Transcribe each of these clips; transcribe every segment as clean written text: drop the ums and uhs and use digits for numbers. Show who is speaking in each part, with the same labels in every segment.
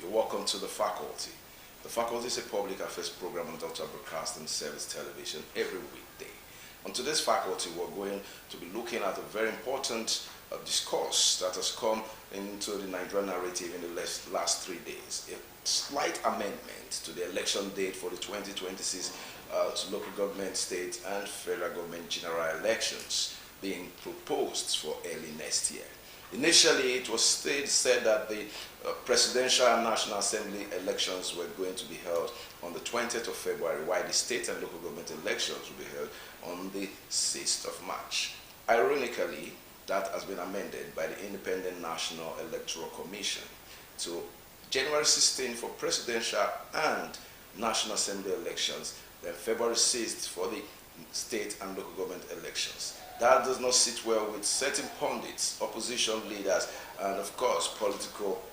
Speaker 1: You're welcome to the faculty. The faculty is a public affairs program on Dr. Broadcasting Service Television every weekday. On today's faculty, we're going to be looking at a very important discourse that has come into the Nigerian narrative in the last 3 days. A slight amendment to the election date for the 2026 to local government, state, and federal government general elections being proposed for early next year. Initially, it was said that the presidential and national assembly elections were going to be held on the 20th of February, while the state and local government elections will be held on the 6th of March. Ironically, that has been amended by the Independent National Electoral Commission to January 16 for presidential and national assembly elections, then February 6th for the state and local government elections. That does not sit well with certain pundits, opposition leaders, and of course political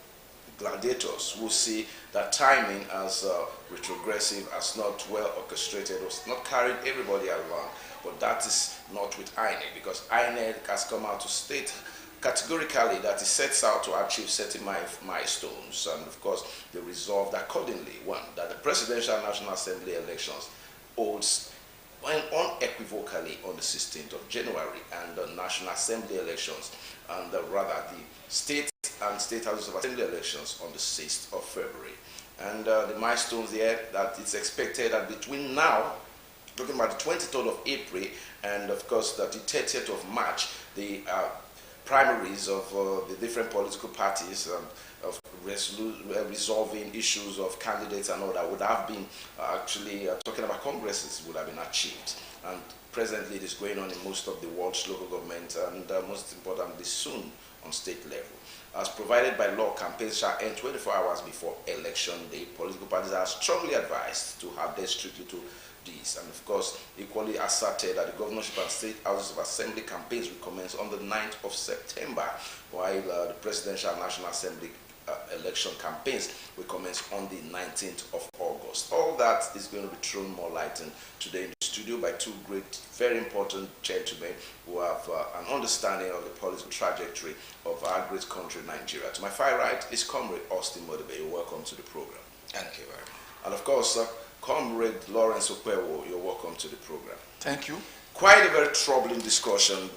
Speaker 1: gladiators who see that timing as retrogressive, as not well orchestrated, or not carried everybody along. But that is not with INEC, because INEC has come out to state categorically that it sets out to achieve certain milestones, and of course they resolved accordingly. One, that the presidential and national assembly elections holds unequivocally on the 16th of January, and the National Assembly elections, and rather the state and state houses of assembly elections on the 6th of February. And the milestones here, that it's expected that between now, looking at the 23rd of April, and of course that the 30th of March, the primaries of the different political parties of resolving issues of candidates and all that would have been actually talking about congresses would have been achieved. And presently it is going on in most of the world's local government, and most importantly soon on state level. As provided by law, campaigns shall end 24 hours before election day. Political parties are strongly advised to adhere strictly to this, and of course equally asserted that the governorship and state houses of assembly campaigns will commence on the 9th of September, while the presidential and national assembly election campaigns will commence on the 19th of August. All that is going to be thrown more light in today in the studio by two great, very important gentlemen who have an understanding of the political trajectory of our great country, Nigeria. To my far right is Comrade Austin Modibe. Welcome to the program.
Speaker 2: Thank you very much.
Speaker 1: And of course, Comrade Lawrence Okpewo, you're welcome to the program.
Speaker 3: Thank you.
Speaker 1: Quite a very troubling discussion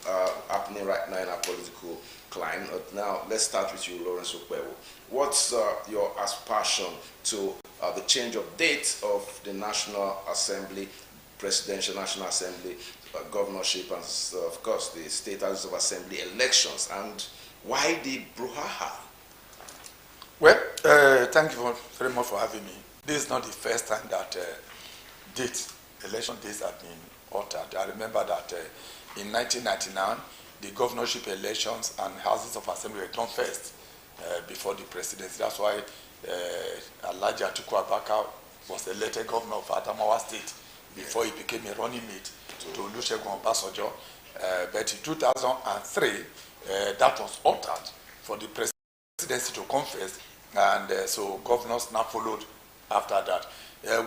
Speaker 1: happening right now in our political climate. Now, let's start with you, Lawrence Okpewo. What's your aspiration to the change of date of the National Assembly, Presidential National Assembly, governorship, and of course the state houses of assembly elections, and why the brouhaha?
Speaker 3: Well, thank you very much for having me. This is not the first time that election dates have been altered. I remember that in 1999, the governorship elections and houses of assembly were done first before the presidency. That's why Alhaji Atiku Abubakar was elected governor of Adamawa State before he became a running mate to Olusegun Obasanjo. But in 2003, that was altered for the presidency to come first, and so governors now followed after that.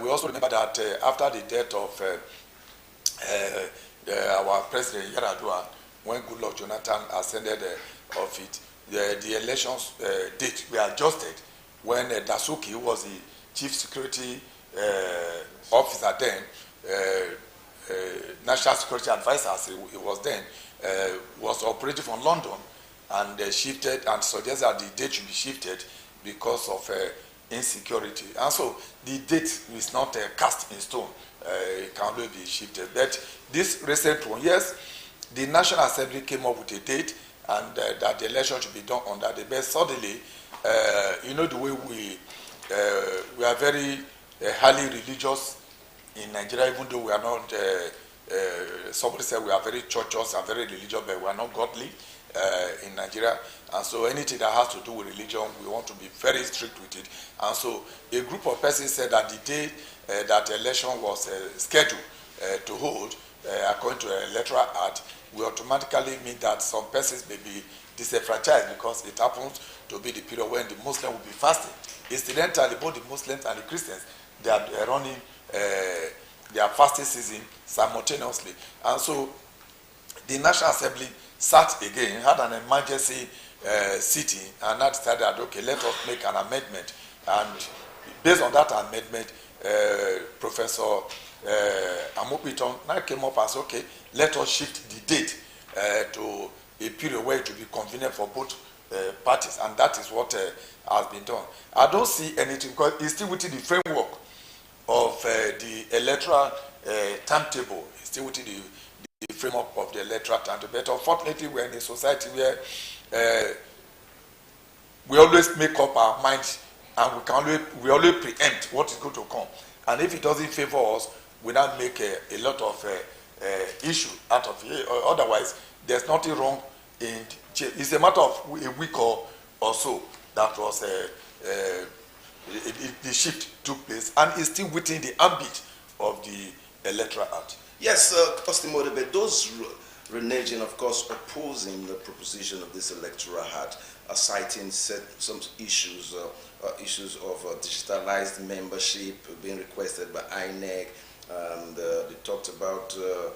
Speaker 3: We also remember that after the death of our president Yar'Adua, when Goodluck Jonathan ascended office, the elections date were adjusted when Dasuki, who was the chief security officer then, national security advisor, as he was then, was operating from London, and shifted and suggested that the date should be shifted because of insecurity. And so the date is not cast in stone. It can only be shifted. But this recent one, yes, the National Assembly came up with a date, and that the election should be done on that day. But suddenly, you know the way we are very highly religious in Nigeria, even though we are not, somebody said we are very churchous and very religious, but we are not godly in Nigeria. And so anything that has to do with religion, we want to be very strict with it. And so a group of persons said that the day that the election was scheduled to hold, according to the Electoral Act, will automatically mean that some persons may be disenfranchised because it happens to be the period when the Muslims will be fasting. Incidentally, both the Muslims and the Christians, they are running their fasting season simultaneously. And so the National Assembly sat again, had an emergency sitting, and now decided that, okay, let us make an amendment And based on that amendment, Professor Amopiton now came up and said, okay, let us shift the date to a period where it will be convenient for both parties, and that is what has been done. I don't see anything, because it's still within the framework of the electoral timetable. It's still within the framework of the electoral timetable. But unfortunately, we're in a society where we always make up our minds, and we always preempt what is going to come. And if it doesn't favor us, we now make a lot of issue out of it. Otherwise, there's nothing wrong in it's a matter of a week or so that was the shift took place, and it's still within the ambit of the Electoral Act.
Speaker 1: Yes, Costimo, but those reneging, of course, opposing the proposition of this Electoral Act, are citing some issues of digitalized membership being requested by INEC, and they talked about the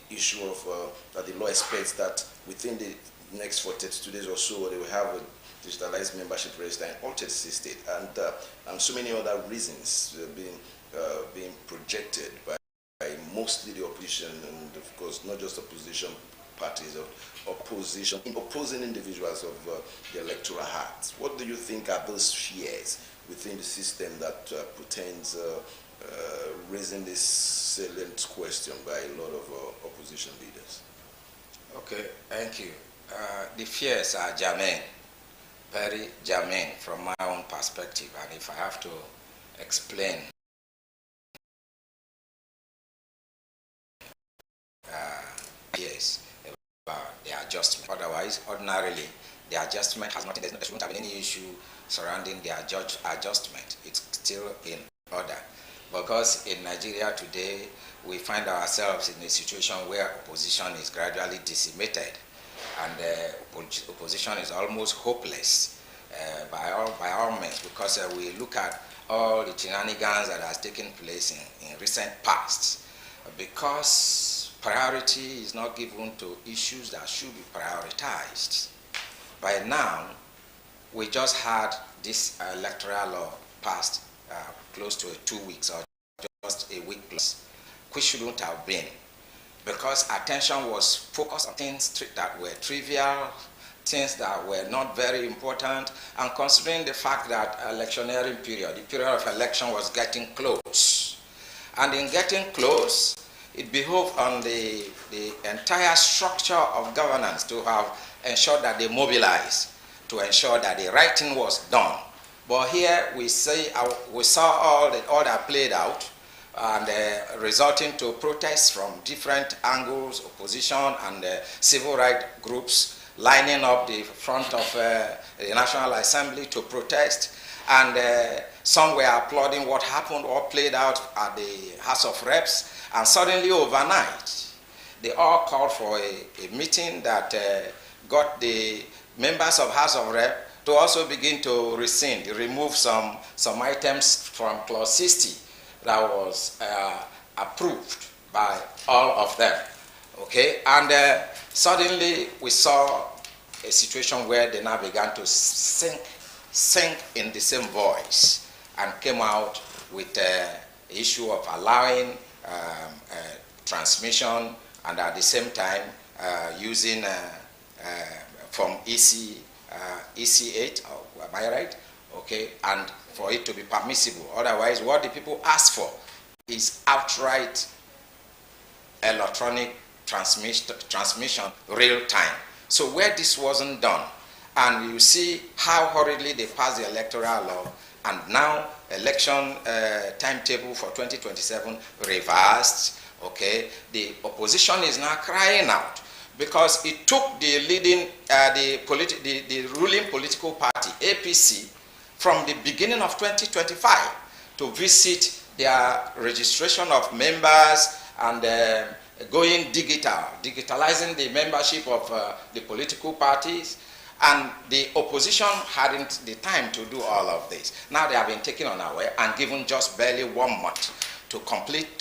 Speaker 1: issue of that the law expects that within the next 42 days or so they will have a digitalized membership register in all 36 states, and so many other reasons being projected by mostly the opposition, and of course not just opposition parties or opposing individuals of the Electoral Act. What do you think are those fears within the system that pertains raising this salient question by a lot of opposition leaders?
Speaker 2: Okay, thank you. The fears are germane, very germane from my own perspective, and if I have to explain fears about the adjustment. Otherwise, ordinarily, the adjustment has nothing, there shouldn't have been any issue surrounding the adjustment. It's still in order. Because in Nigeria today, we find ourselves in a situation where opposition is gradually decimated, and opposition is almost hopeless by all means, because we look at all the shenanigans that has taken place in recent past, because priority is not given to issues that should be prioritized. By now, we just had this electoral law passed close to 2 weeks or just a week plus, which shouldn't have been, because attention was focused on things that were trivial, things that were not very important, and considering the fact that electioneering period, the period of election was getting close. And in getting close, it behoved on the entire structure of governance to have ensured that they mobilized, to ensure that the right thing was done. But here we saw all that played out, and resulting to protests from different angles, opposition and civil rights groups lining up the front of the National Assembly to protest, and some were applauding what happened or played out at the House of Reps, and suddenly overnight they all called for a meeting that got the members of House of Reps to also begin to rescind, remove some items from Clause 60 that was approved by all of them. Okay, and suddenly we saw a situation where they now began to sing in the same voice, and came out with the issue of allowing transmission, and at the same time using from EC8, am I right? Okay, and for it to be permissible. Otherwise, what the people ask for is outright electronic transmission real time. So where this wasn't done, and you see how hurriedly they passed the electoral law, and now election timetable for 2027 reversed, okay, the opposition is now crying out, because it took the leading, the ruling political party, APC, from the beginning of 2025 to visit their registration of members and going digitalizing the membership of the political parties, and the opposition hadn't the time to do all of this. Now they have been taken unaware and given just barely 1 month to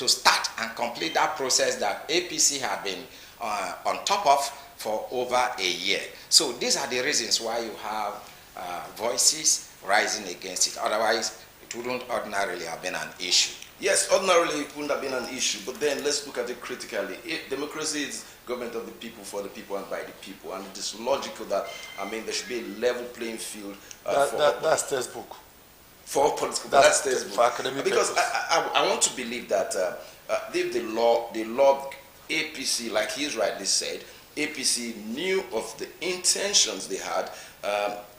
Speaker 2: start and complete that process that APC had been on top of for over a year. So these are the reasons why you have voices rising against it. Otherwise, it wouldn't ordinarily have been an issue.
Speaker 1: Yes, ordinarily it wouldn't have been an issue, but then let's look at it critically. Democracy is government of the people, for the people, and by the people, and it is logical that, there should be a level playing field
Speaker 3: that's textbook.
Speaker 1: For political,
Speaker 3: That's
Speaker 1: textbook.
Speaker 3: for academic
Speaker 1: Because
Speaker 3: purpose.
Speaker 1: I want to believe that if the law APC, like he's rightly said, APC knew of the intentions they had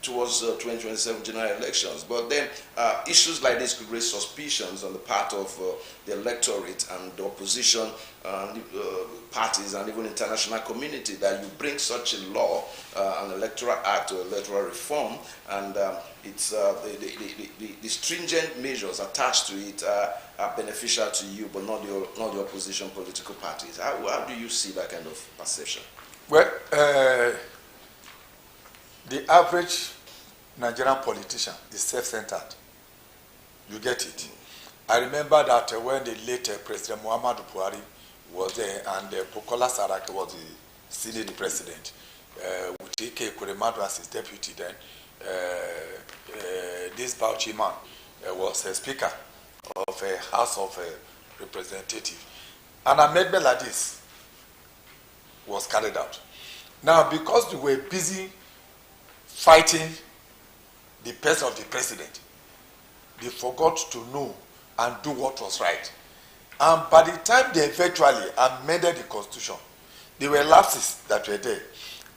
Speaker 1: towards 2027 general elections. But then issues like this could raise suspicions on the part of the electorate and the opposition parties and even international community that you bring such a law, an electoral act or electoral reform, and it's the stringent measures attached to it are beneficial to you, but not the opposition political parties. How do you see that kind of perception?
Speaker 3: Well, the average Nigerian politician is self-centered. You get it. I remember that when the late President Muhammadu Buhari was there and Bukola Saraki was the Senate president, with Ike Kuremadu as his deputy then, this Bauchi man was a speaker of a House of Representatives. An amendment like this was carried out. Now, because they were busy fighting the person of the president, they forgot to know and do what was right. And by the time they eventually amended the constitution, there were lapses that were there.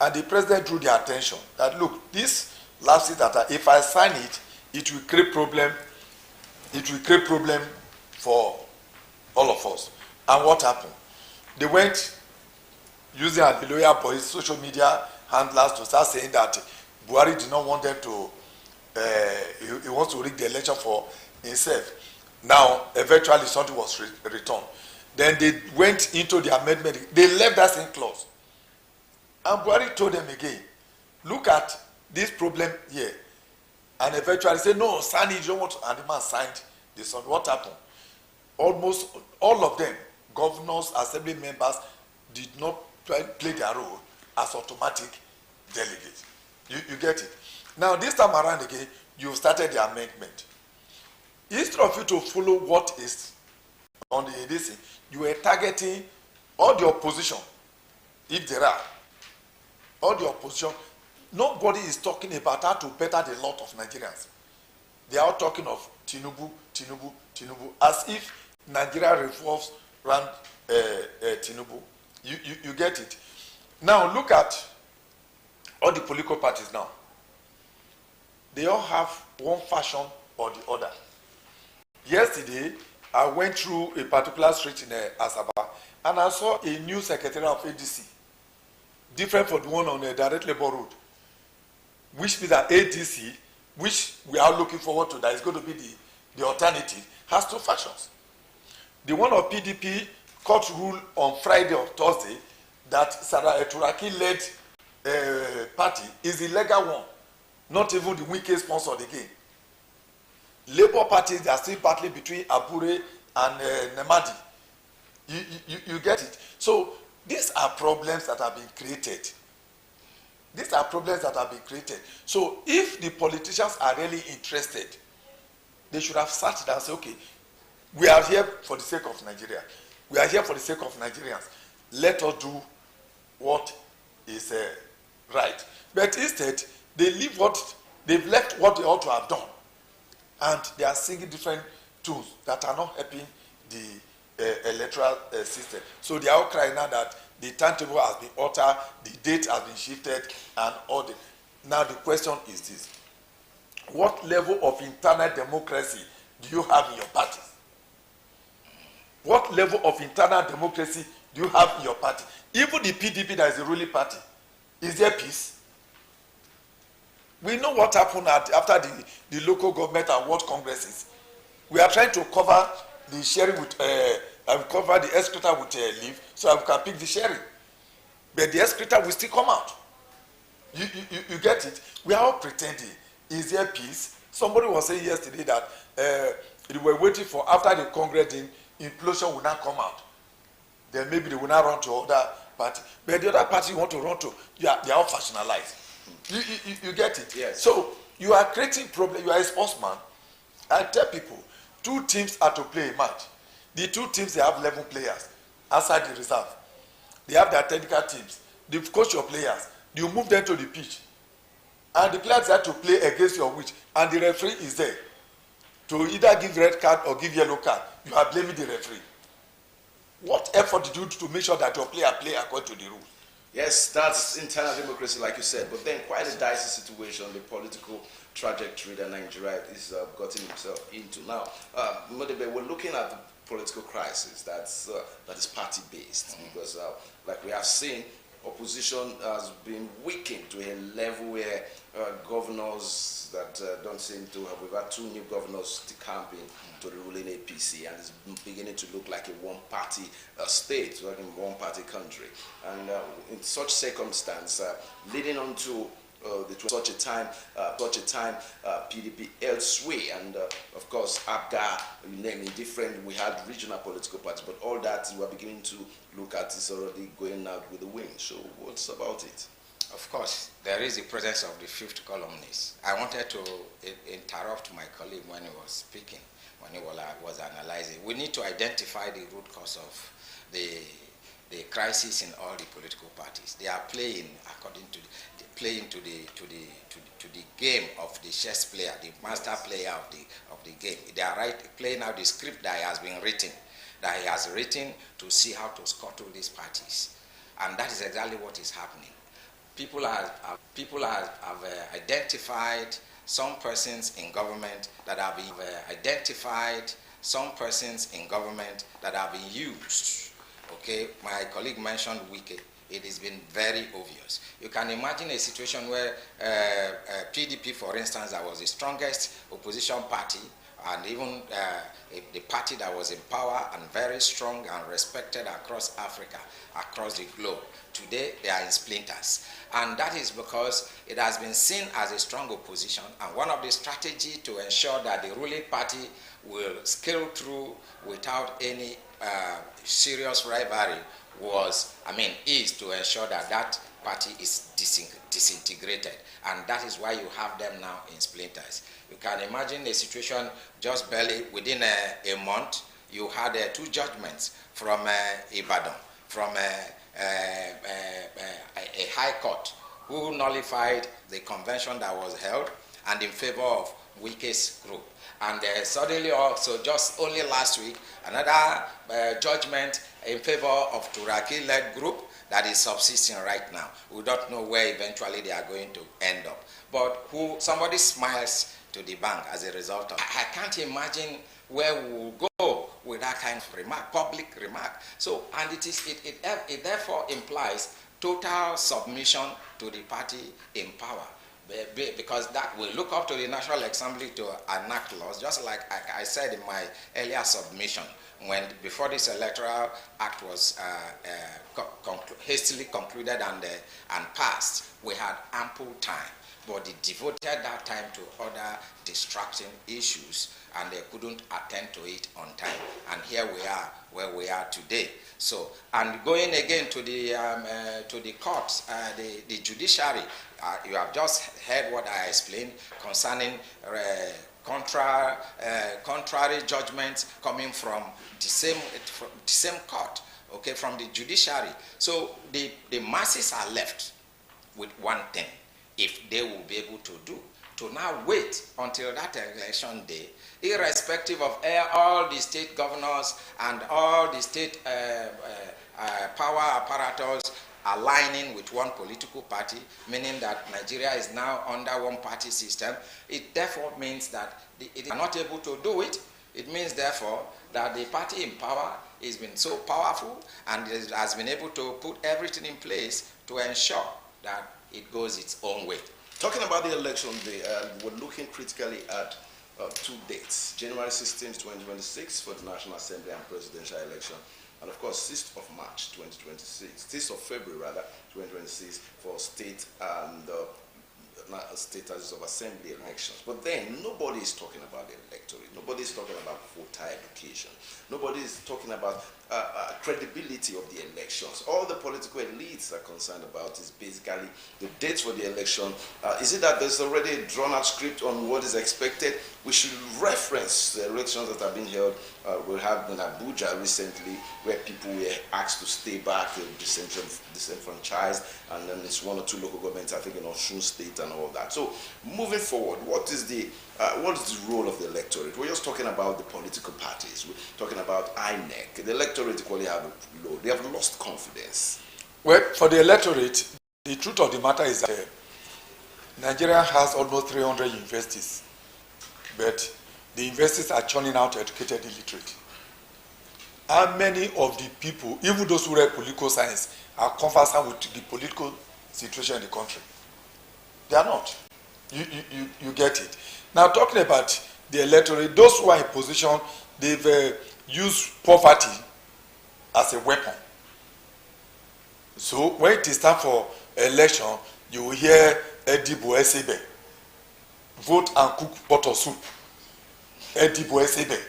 Speaker 3: And the president drew their attention that, look, these lapses that are, if I sign it, it will create problem. It will create problem for all of us. And what happened? They went using the lawyer boys, social media handlers to start saying that Buhari did not want them to, he wants to rig the election for himself. Now, eventually something was returned. Then they went into the amendment. They left that same clause. And Buhari told them again, look at this problem here. And eventually said, no, sign it, you don't want to. And the man signed this one. What happened? Almost all of them, governors, assembly members, did not play their role as automatic delegates. You get it? Now, this time around again, you've started the amendment. Instead of you to follow what is on this thing, you are targeting all the opposition, if there are. All the opposition. Nobody is talking about how to better the lot of Nigerians. They are all talking of Tinubu, as if Nigeria revolves around Tinubu. You get it? Now look at all the political parties now. They all have one fashion or the other. Yesterday, I went through a particular street in Asaba and I saw a new secretary of ADC, different from the one on the Direct Labour Road, which means that ADC, which we are looking forward to, that is going to be the alternative, has two factions. The one of PDP court ruled on Friday or Thursday that Sarah Turaki-led party is the legal one, not even the Wike sponsored again. Labour parties, they are still battling between Abure and Nemadi. You get it? So these are problems that have been created. These are problems that have been created. So if the politicians are really interested, they should have sat down and said, okay, we are here for the sake of Nigeria. We are here for the sake of Nigerians. Let us do what is right. But instead, they've left what they ought to have done. And they are singing different tunes that are not helping the electoral system. So they are all crying now that the timetable has been altered, the date has been shifted, and all the. Now the question is this: what level of internal democracy do you have in your party? What level of internal democracy do you have in your party? Even the PDP, that is the ruling party, is there peace? We know what happened after the local government and world congresses. We are trying to cover the sharing with, cover the excreta with leave so that we can pick the sharing. But the excreta will still come out. You get it? We are all pretending. Is there peace? Somebody was saying yesterday that they were waiting for after the Congress, the implosion will not come out. Then maybe they will not run to other party. But the other party you want to run to, they are all factionalized. You get it?
Speaker 1: Yes.
Speaker 3: So You are creating problem. You are a sportsman. I tell people, 2 teams are to play a match. The 2 teams, they have 11 players outside the reserve. They have their technical teams. They coach your players. You move them to the pitch. And the players have to play against your wish. And the referee is there to either give red card or give yellow card. You are blaming the referee. What effort did you do to make sure that your player play according to the rules?
Speaker 1: Yes, that's internal democracy, like you said, but then quite a dicey situation, the political trajectory that Nigeria is gotten himself into. Now, Modebe, we're looking at the political crisis that is party-based, because like we have seen, opposition has been weakened to a level where governors that don't seem to have, we've had 2 new governors decamping to the ruling APC, and it's beginning to look like a one-party state, like a one-party country. And in such circumstance, leading on to such a time, PDP elsewhere, and of course, APGA, you name it, different. We had regional political parties, but all that we are beginning to look at is already going out with the wind. So, what's about it?
Speaker 2: Of course, there is the presence of the 5th columnist. I wanted to interrupt my colleague when he was speaking, when he was analyzing. We need to identify the root cause of the crisis in all the political parties. They are playing according to the game of the chess player, the master player of the game. They are playing out the script that has been written, that he has written to see how to scuttle these parties, and that is exactly what is happening. People have identified some persons in government that have been used. Okay, my colleague mentioned Wike. It has been very obvious. You can imagine a situation where PDP, for instance, that was the strongest opposition party, and even the party that was in power and very strong and respected across Africa, across the globe. Today, they are in splinters. And that is because it has been seen as a strong opposition, and one of the strategies to ensure that the ruling party will scale through without any serious rivalry is to ensure that that party is disintegrated, and that is why you have them now in splinters. You can imagine a situation just barely within a month. You had 2 judgments from Ibadan, from a high court, who nullified the convention that was held and in favor of Wike's group. And suddenly also, just only last week, another judgment in favor of Turaki-led group that is subsisting right now. We don't know where eventually they are going to end up. But somebody smiles to the bank as a result of. I can't imagine where we will go with that kind of remark, public remark. So, and it therefore implies total submission to the party in power. Because that will look up to the National Assembly to enact laws, just like I said in my earlier submission, before this electoral act was hastily concluded and passed, we had ample time, but they devoted that time to other distracting issues, and they couldn't attend to it on time. And here we are, where we are today. So, and going again to the courts, the judiciary. You have just heard what I explained concerning contrary judgments coming from the same court, okay, from the judiciary. So the masses are left with one thing, if they will be able to do, to now wait until that election day, irrespective of all the state governors and all the state power apparatus aligning with one political party, meaning that Nigeria is now under one party system. It therefore means that it is not able to do it. It means therefore that the party in power has been so powerful and has been able to put everything in place to ensure that it goes its own way.
Speaker 1: Talking about the election day, we're looking critically at 2 dates, January 16th, 2026 for the National Assembly and presidential election, and of course 6th of March 2026, 6th of February rather, 2026 for state and status of assembly elections. But then nobody is talking about the electorate. Nobody is talking about voter education. Nobody is talking about credibility of the elections. All the political elites are concerned about is basically the dates for the election. Is it that there's already a drawn-out script on what is expected? We should reference the elections that have been held. We have in Abuja recently, where people were asked to stay back, disenfranchised, and then it's 1 or 2 local governments, I think in Osun State and all that. So moving forward, what is the role of the electorate? We're just talking about the political parties. We're talking about INEC. The electorate equally have a low. They have lost confidence.
Speaker 3: Well, for the electorate, the truth of the matter is that Nigeria has almost 300 universities, but the universities are churning out educated illiterate. How many of the people, even those who read political science, are conversant with the political situation in the country? They are not. You get it. Now, talking about the electorate, those who are in position, they've used poverty as a weapon. So when it is time for election, you will hear Edibo Esebe, vote and cook pot of soup. Edibo Esebe.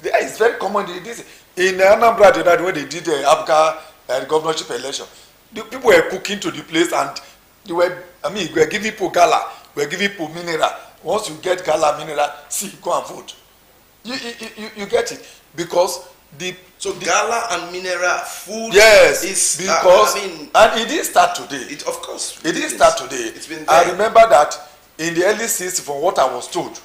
Speaker 3: It's very common. In Anambra, when they did the Abga governorship election, the people were cooking to the place, and they were, we were giving people gala, we were giving people mineral. Once you get gala mineral, see, go and vote. You get it, because
Speaker 1: gala and mineral food.
Speaker 3: Yes,
Speaker 1: is
Speaker 3: because and it didn't start today.
Speaker 1: Of course,
Speaker 3: it didn't start today.
Speaker 1: It's been there.
Speaker 3: I remember that in the early 60s, from what I was told,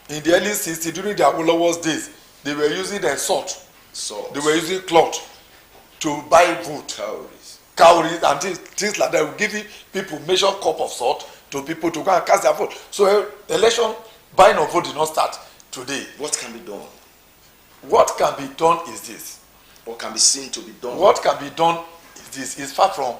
Speaker 3: in the early 60s, during the Awolowo's days, they were using their salt. They were using cloth to buy vote. Cowries and things like that. Will give people measured cup of salt to people to go and cast their vote. So election buying of vote did not start today.
Speaker 1: What can be done?
Speaker 3: What can be done is this.
Speaker 1: What can be seen to be done?
Speaker 3: What can be done is this. It's far from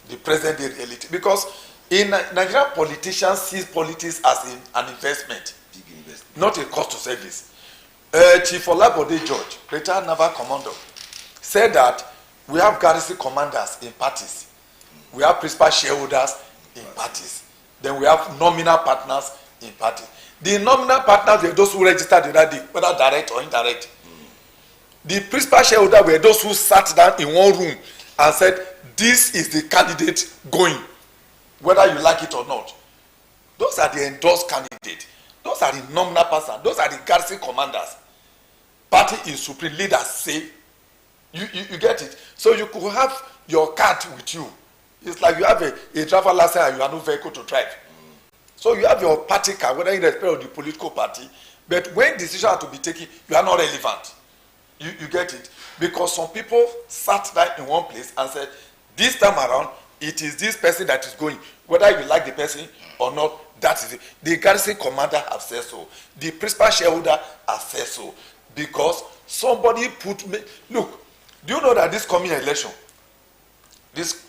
Speaker 3: the present day reality. Because in Nigerian, politicians see politics as an investment,
Speaker 1: big investment,
Speaker 3: not a cost of service. Chief Olabode George, retired naval commander, said that we have garrison commanders in parties. We have principal shareholders in parties. Then we have nominal partners in parties. The nominal partners were those who registered the other day, whether direct or indirect. The principal shareholder were those who sat down in one room and said, this is the candidate going, whether you like it or not. Those are the endorsed candidates. Those are the nominal persons. Those are the garrison commanders. Party is supreme. Leaders say, you get it. So you could have your card with you. It's like you have a driver license and you have no vehicle to drive. So you have your party card, whether in respect of the political party, but when decisions are to be taken, you are not relevant. You get it? Because some people sat down in one place and said, this time around, it is this person that is going. Whether you like the person or not, that is it. The garrison commander has said so. The principal shareholder has said so. Because somebody put me. Look, do you know that this coming election, this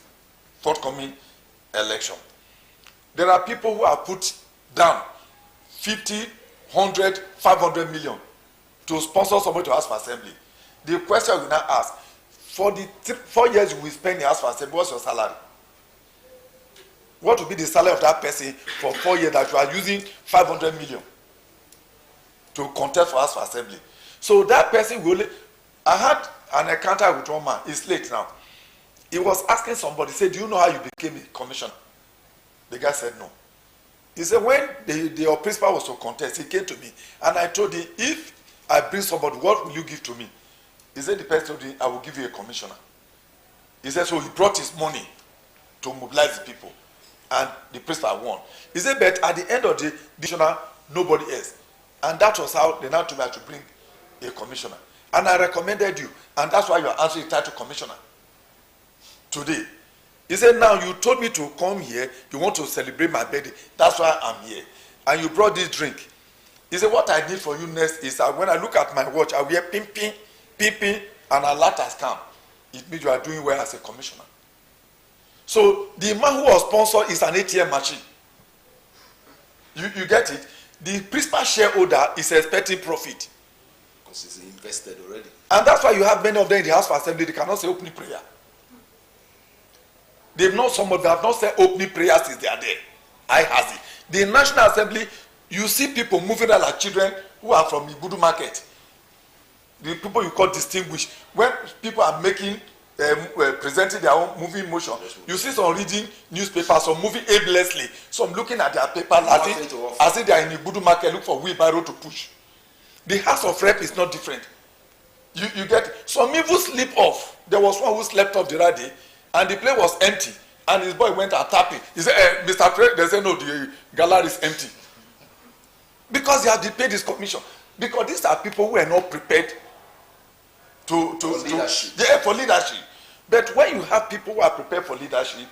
Speaker 3: forthcoming election, there are people who have put down 50, 100, 500 million to sponsor somebody to ask for assembly. The question we now ask, for the 4 years you will spend in ask for assembly, what's your salary? What will be the salary of that person for 4 years that you are using 500 million to contest for ask for assembly? So that person will. I had an encounter with one man. It's late now. He was asking somebody, say, do you know how you became a commissioner? The guy said no. He said, when the principal was to contest, he came to me and I told him, if I bring somebody, what will you give to me? He said, the person told him, I will give you a commissioner. He said, so he brought his money to mobilize the people. And the principal won. He said, but at the end of the commissioner, nobody else. And that was how they now told me to bring a commissioner. And I recommended you. And that's why you are answering the title commissioner today. He said, now you told me to come here. You want to celebrate my birthday. That's why I'm here. And you brought this drink. He said, what I need for you next is that when I look at my watch, I will hear ping, ping, ping, ping, and a lot has come. It means you are doing well as a commissioner. So the man who was sponsored is an ATM machine. You get it? The principal shareholder is expecting profit.
Speaker 1: Because it's invested already.
Speaker 3: And that's why you have many of them in the House of Assembly, they cannot say opening prayer. They've not, some of them have not said opening prayer since they are there. IHAZI. The National Assembly, you see people moving around like children who are from Ibudu Market. The people you call distinguished. When people are making, presenting their own moving motion, you see some reading newspapers, some moving aimlessly, some looking at their paper as if they are in Ibudu Market, look for wheelbarrow to push. The House of Rep is not different. You get, some even sleep off. There was one who slept off the other day, and the place was empty, and his boy went and tapped it. He said, Mr. President, they said, no, the gallery is empty. Because they have to pay this commission. Because these are people who are not prepared for leadership. But when you have people who are prepared for leadership,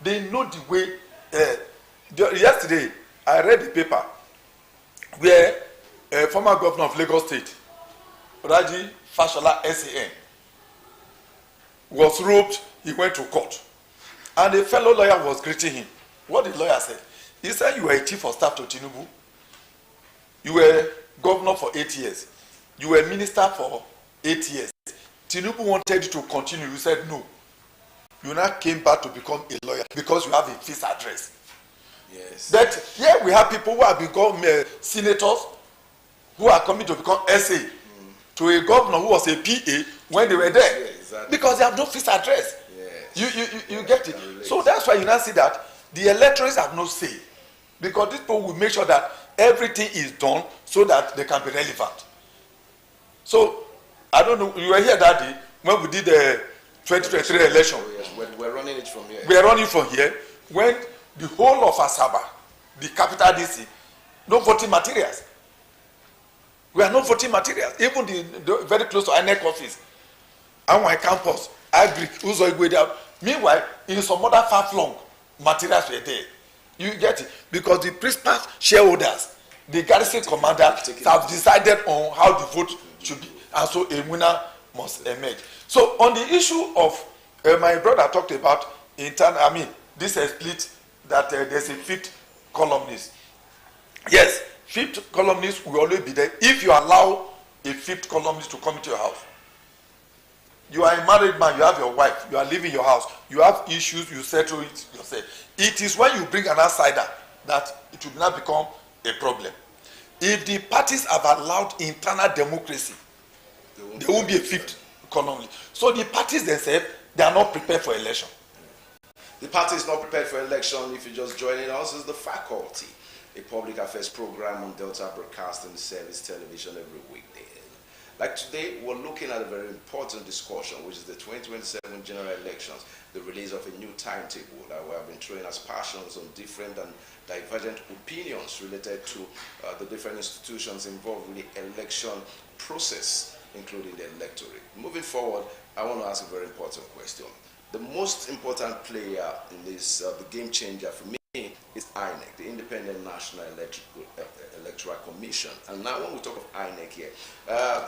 Speaker 3: they know the way. Yesterday, I read the paper where a former governor of Lagos State, Raji Fashola SAN, was robbed. He went to court, and a fellow lawyer was greeting him. What the lawyer said? He said, you were a chief of staff to Tinubu. You were governor for 8 years. You were minister for 8 years. Tinubu wanted you to continue. You said no. You now came back to become a lawyer because you have a fixed address.
Speaker 1: Yes.
Speaker 3: That here we have people who have become senators, who are coming to become SA to a governor who was a PA when they were there.
Speaker 1: Yeah, exactly.
Speaker 3: Because they have no fixed address.
Speaker 1: Yes.
Speaker 3: You get it. So that's why you now see that the electors have no say. Because these people will make sure that everything is done so that they can be relevant. So, I don't know, you were here that day when we did the 2023 election.
Speaker 1: Oh, yes. We're running it from here.
Speaker 3: We are running from here when the whole of Asaba, the capital DC, no voting materials. We are not voting materials. Even the very close to INEC office, Anwai campus, Agric, Uzo Igweda. Meanwhile, in some other far-flung materials were there. You get it? Because the principal shareholders, the garrison commander, have decided on how the vote should be. And so a winner must emerge. So on the issue of, my brother talked about this split that there's a fifth columnist. Yes, fifth columnist will always be there if you allow a fifth columnist to come into your house. You are a married man, you have your wife, you are leaving your house, you have issues, you settle it yourself. It is when you bring an outsider that it will now become a problem. If the parties have allowed internal democracy, there won't be a fifth columnist. So the parties themselves, they are not prepared for election.
Speaker 1: The party is not prepared for election. If you're just joining us, it's the Faculty, a public affairs program on Delta Broadcasting Service Television every weekday. Like today, we're looking at a very important discussion, which is the 2027 general elections, the release of a new timetable that we have been throwing as passions on different and divergent opinions related to the different institutions involved with the election process, including the electorate. Moving forward, I want to ask a very important question. The most important player in this, the game changer for me, is INEC, the Independent National Electoral Commission. And now when we talk of INEC here,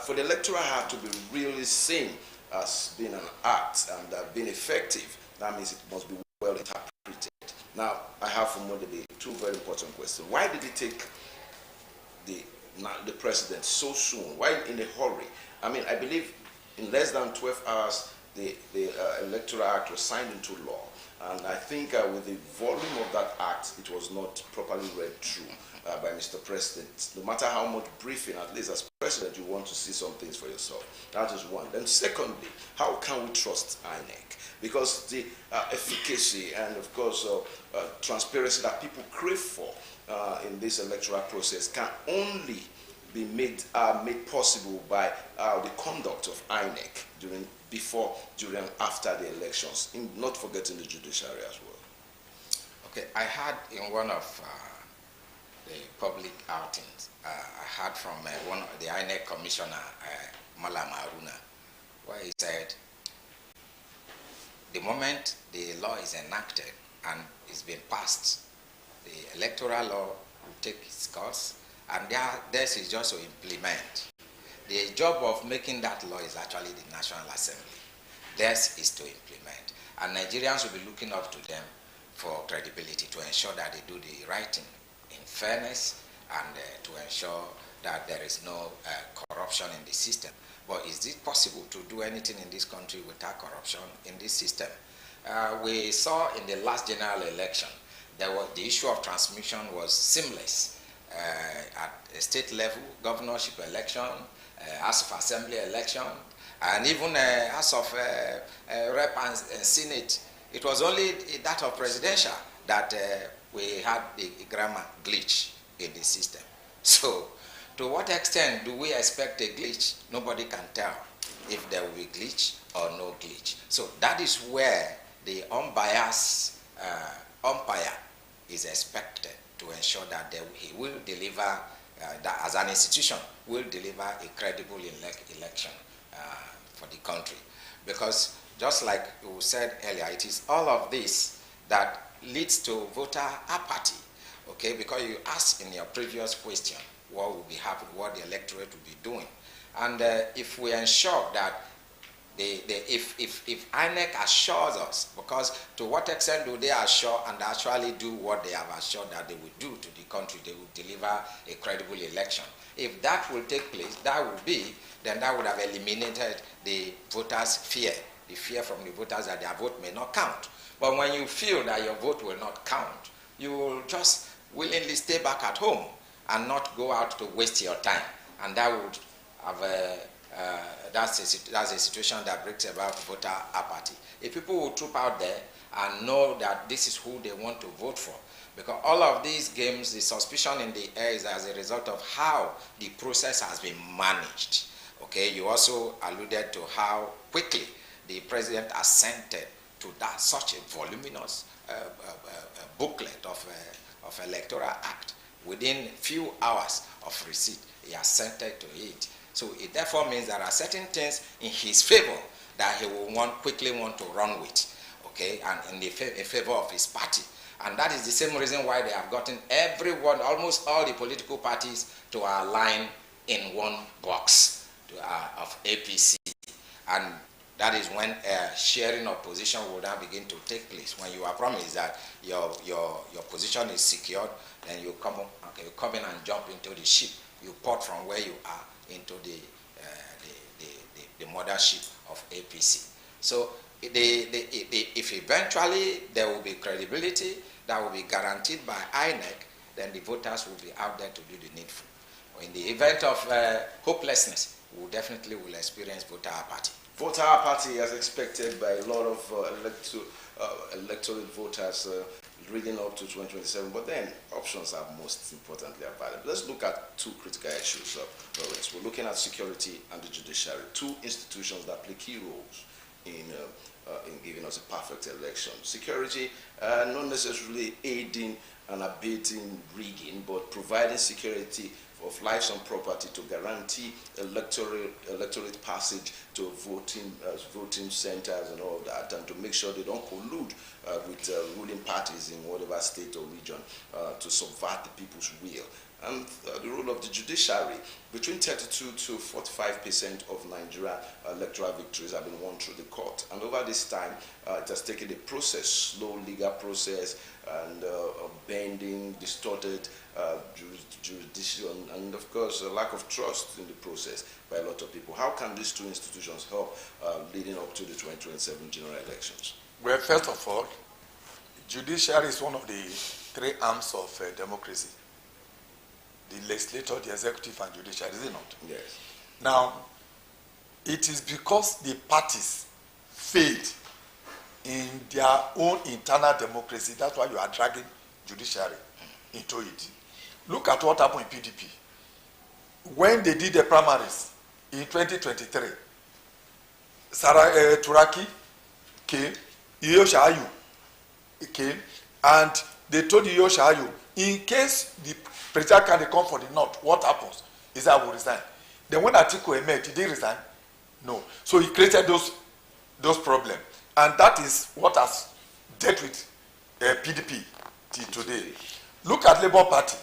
Speaker 1: for the electoral act to be really seen as being an act and being effective, that means it must be well interpreted. Now, I have for Monday two very important questions. Why did it take the president so soon? Why in a hurry? I mean, I believe in less than 12 hours, the Electoral Act was signed into law. And I think with the volume of that act, it was not properly read through by Mr. President. No matter how much briefing, at least as president, you want to see some things for yourself. That is one. Then secondly, how can we trust INEC? Because the efficacy and, of course, transparency that people crave for in this electoral process can only be made possible by the conduct of INEC before, during, and after the elections, not forgetting the judiciary as well.
Speaker 2: Okay, I had in one of the public outings, I heard from one of the INEC commissioner, Malam Haruna, where he said, the moment the law is enacted and it's been passed, the electoral law will take its course, and theirs is just to implement. The job of making that law is actually the National Assembly. Theirs is to implement. And Nigerians will be looking up to them for credibility to ensure that they do the right thing in fairness and to ensure that there is no corruption in the system. But is it possible to do anything in this country without corruption in this system? We saw in the last general election the issue of transmission was seamless at a state level, governorship election, House of Assembly election, and even House of Rep and Senate. It was only that of presidential that we had the grammar glitch in the system. So, to what extent do we expect a glitch? Nobody can tell if there will be glitch or no glitch. So that is where the unbiased umpire is expected to ensure that he will deliver, that as an institution, will deliver a credible election for the country. Because just like you said earlier, it is all of this that leads to voter apathy. Okay, because you asked in your previous question what will be happening, what the electorate will be doing. And if we ensure that if INEC assures us, because to what extent do they assure and actually do what they have assured that they will do to the country, they will deliver a credible election. If that will take place, that would have eliminated the voters' fear, the fear from the voters that their vote may not count. But when you feel that your vote will not count, you will just willingly stay back at home and not go out to waste your time. And that would have that's a situation that brings about voter apathy. If people will troop out there and know that this is who they want to vote for, because all of these games, the suspicion in the air is as a result of how the process has been managed. Okay, you also alluded to how quickly the president assented to that such a voluminous booklet of electoral act. Within few hours of receipt, he assented to it. So it therefore means there are certain things in his favor that he will quickly want to run with, okay, and in favor of his party. And that is the same reason why they have gotten everyone, almost all the political parties, to align in one box of APC. And that is when sharing of position will now begin to take place. When you are promised that your position is secured, then you come in and jump into the ship. You port from where you are into the mothership of APC. So if eventually there will be credibility that will be guaranteed by INEC, then the voters will be out there to do the needful. In the event of hopelessness, we definitely will experience voter apathy.
Speaker 1: Voter apathy as expected by a lot of electoral voters leading up to 2027, but then options are most importantly available. Let's look at two critical issues, Lawrence. We're looking at security and the judiciary, two institutions that play key roles in giving us a perfect election. Security, not necessarily aiding and abating rigging, but providing security of lives and property to guarantee electorate passage to voting centers and all of that, and to make sure they don't collude with ruling parties in whatever state or region to subvert the people's will. And the role of the judiciary, between 32 to 45% of Nigerian electoral victories have been won through the court. And over this time, it has taken a process, slow legal process, and bending, distorted jurisdiction, and of course, a lack of trust in the process by a lot of people. How can these two institutions help leading up to the 2027 general elections?
Speaker 3: Well, first of all, judiciary is one of the three arms of democracy. The legislature, the executive, and judiciary, is it not?
Speaker 1: Yes.
Speaker 3: Now, it is because the parties failed in their own internal democracy. That's why you are dragging judiciary into it. Look at what happened in PDP. When they did the primaries in 2023, Turaki came, Iyosha Ayu came, and they told Iyosha Ayu, in case the presidential candidate come for the North, what happens? Is that I will resign. Then when Atiku emerged, did he resign? No. So he created those problems. And that is what has dealt with PDP till today. Look at Labour Party.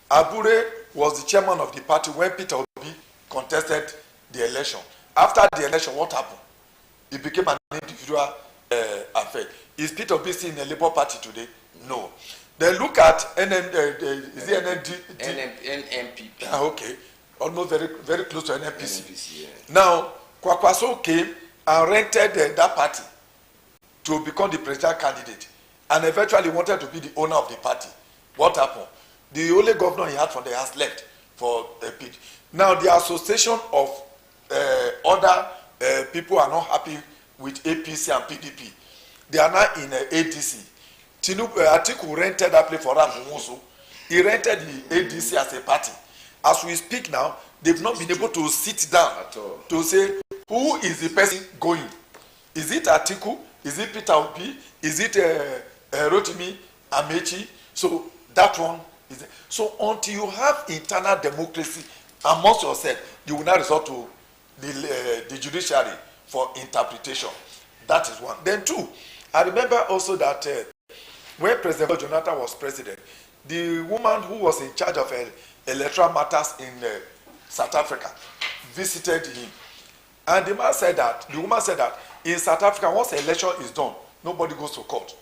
Speaker 3: Abure was the chairman of the party when Peter Obi contested the election. After the election, what happened? It became an individual affair. Is Peter Obi still in the Labour Party today? No. Then look at
Speaker 1: NMPP.
Speaker 3: Okay, almost very close to NMPC.
Speaker 1: NMPC, yeah.
Speaker 3: Now, Kwakwaso came and rented that party to become the presidential candidate. and eventually wanted to be the owner of the party. What happened? The only governor he had from there has left for a bid. Now the association of other people are not happy with APC and PDP. They are now in ADC. Atiku rented that place for Ramusu. He rented the ADC as a party. As we speak now, they've not been able to sit down to say who is the person going. Is it Atiku? Is it Peter Obi? Is it Rotimi Amechi? So that one is. So until you have internal democracy amongst yourself, you will not resort to the judiciary for interpretation. That is one. Then two, I remember also that when President Jonathan was president, the woman who was in charge of electoral matters in South Africa visited him. And the woman said that in South Africa, once the election is done, nobody goes to court.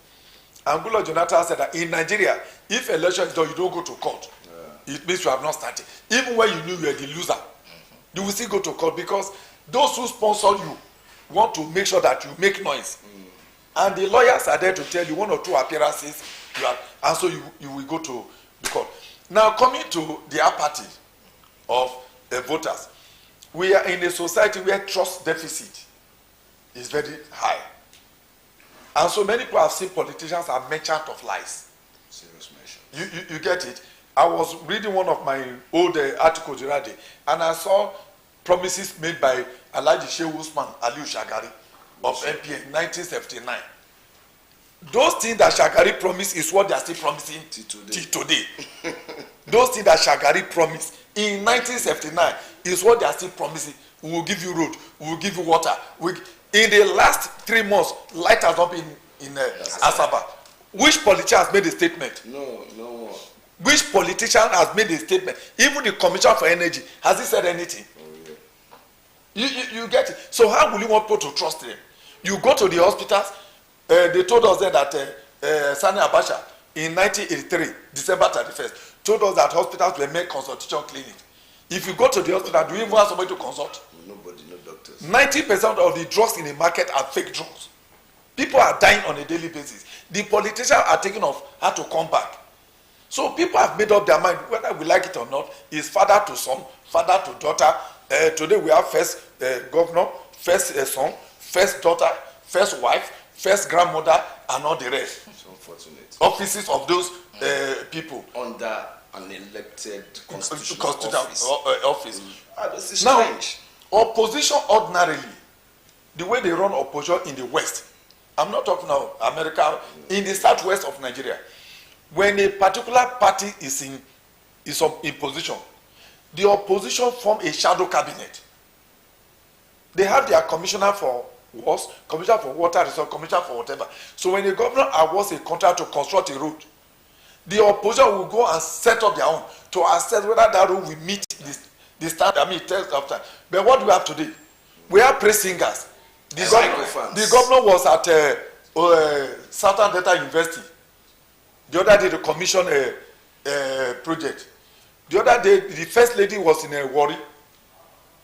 Speaker 3: And Goodluck Jonathan said that in Nigeria, if election is done, you don't go to court. Yeah. It means you have not started. Even when you knew you were the loser, you will still go to court because those who sponsor you want to make sure that you make noise. And the lawyers are there to tell you one or two appearances, and so you will go to the court. Now, coming to the apathy of the voters, we are in a society where trust deficit is very high. And so many people have seen politicians as merchants of lies.
Speaker 1: Serious mention.
Speaker 3: You get it? I was reading one of my old articles the other day, and I saw promises made by Alhaji Shehu Usman Aliyu Shagari of MPN in 1979. Those things that Shagari promised is what they are still promising till today. Those things that Shagari promised in 1979 is what they are still promising. We will give you road, we will give you water. In the last 3 months, light has not been in Asaba. Which politician has made a statement?
Speaker 1: No more.
Speaker 3: Which politician has made a statement? Even the Commissioner for Energy, has he said anything?
Speaker 1: Oh, yeah.
Speaker 3: You get it. So how will you want people to trust them? You go to the hospitals. They told us then that Sani Abacha in 1983, December 31st, told us that hospitals were made consultation clinic. If you go to the hospital, do you even have somebody to consult?
Speaker 1: Nobody, no doctors.
Speaker 3: 90% of the drugs in the market are fake drugs. People are dying on a daily basis. The politicians are thinking of how to come back. So people have made up their mind, whether we like it or not, is father to son, father to daughter. Today we have first governor, first son, first daughter, first wife, first grandmother, and all the rest.
Speaker 1: It's unfortunate.
Speaker 3: Offices of those people.
Speaker 1: Under an elected constitutional
Speaker 3: office.
Speaker 1: This is
Speaker 3: now,
Speaker 1: strange.
Speaker 3: Opposition ordinarily, the way they run opposition in the West, I'm not talking now America, in the southwest of Nigeria, when a particular party is in position, the opposition form a shadow cabinet. They have their commissioner for works, commissioner for water resource, commissioner for whatever. So when the governor awards a contract to construct a road, the opposition will go and set up their own to assess whether that road will meet the standard. Test of time. But what do we have today? We have praise singers. The governor was at Southern Delta University. The other day, the commission project. The other day, the first lady was in Warri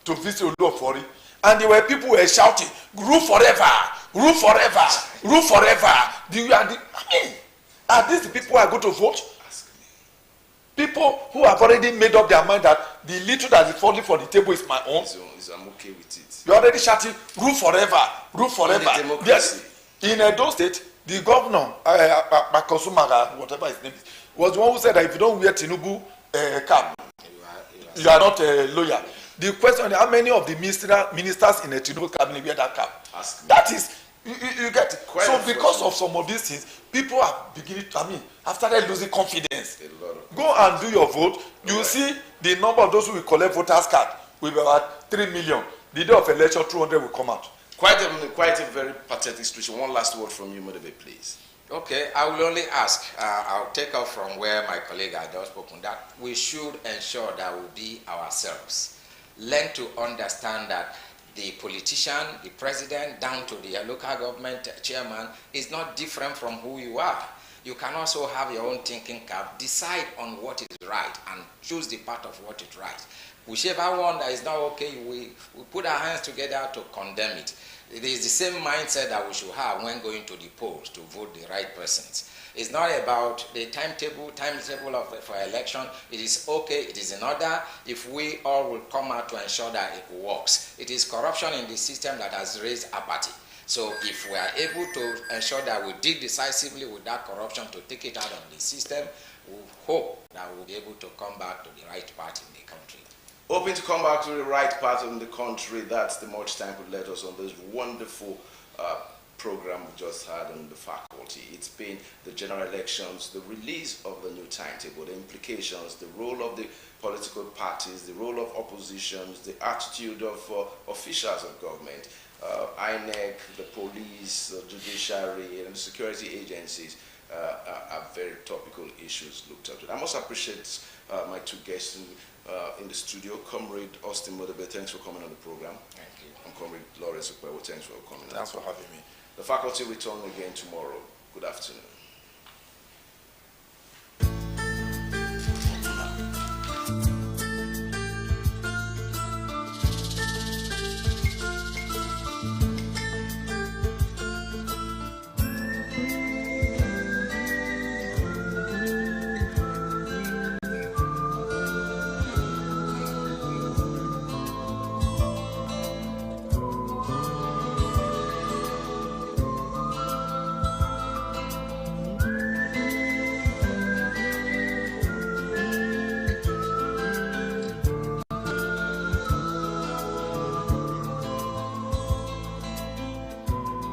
Speaker 3: to visit Olu of Warri. And there were people who were shouting, rule forever, rule forever, rule forever. Are these the people who are going to vote? People who have already made up their mind that the little that is falling for the table is my own.
Speaker 1: So I'm okay with it.
Speaker 3: You're already shouting, rule forever, rule forever. In Edo State, the governor, Makosumaga, whatever his name is, was the one who said that if you don't wear Tinubu cap, you are not a lawyer. The question is how many of the ministers in a Tinubu cabinet wear that cap? That is, you get it. So because of some of these things, people are beginning to, have started losing confidence. Go and do your vote. You see the number of those who will collect voters card will be about 3 million. The day of election, 200 will come out.
Speaker 1: Quite a very pathetic situation. One last word from you, Modebe, please.
Speaker 2: Okay, I will only ask, I'll take off from where my colleague had just spoken, that we should ensure that we be ourselves. Learn to understand that the politician, the president, down to the local government chairman is not different from who you are. You can also have your own thinking cap, decide on what is right, and choose the part of what is right. Whichever one that is not okay, we put our hands together to condemn it. It is the same mindset that we should have when going to the polls to vote the right persons. It's not about the timetable for election. It is okay, it is in order if we all will come out to ensure that it works. It is corruption in the system that has raised apathy. So if we are able to ensure that we deal decisively with that corruption to take it out of the system, we hope that we'll be able to come back to the right path in the country.
Speaker 1: Hoping to come back to the right path in the country. That's the much time could let us on this wonderful program we just had on the faculty. It's been the general elections, the release of the new timetable, the implications, the role of the political parties, the role of oppositions, the attitude of officials of government, INEC, the police, the judiciary, and the security agencies are very topical issues looked at. I must appreciate my two guests in the studio, Comrade Austin Modebe, thanks for coming on the program.
Speaker 2: Thank you.
Speaker 1: And Comrade Lawrence Okwewo, thanks for coming.
Speaker 3: Thanks for having me.
Speaker 1: The faculty return again tomorrow. Good afternoon.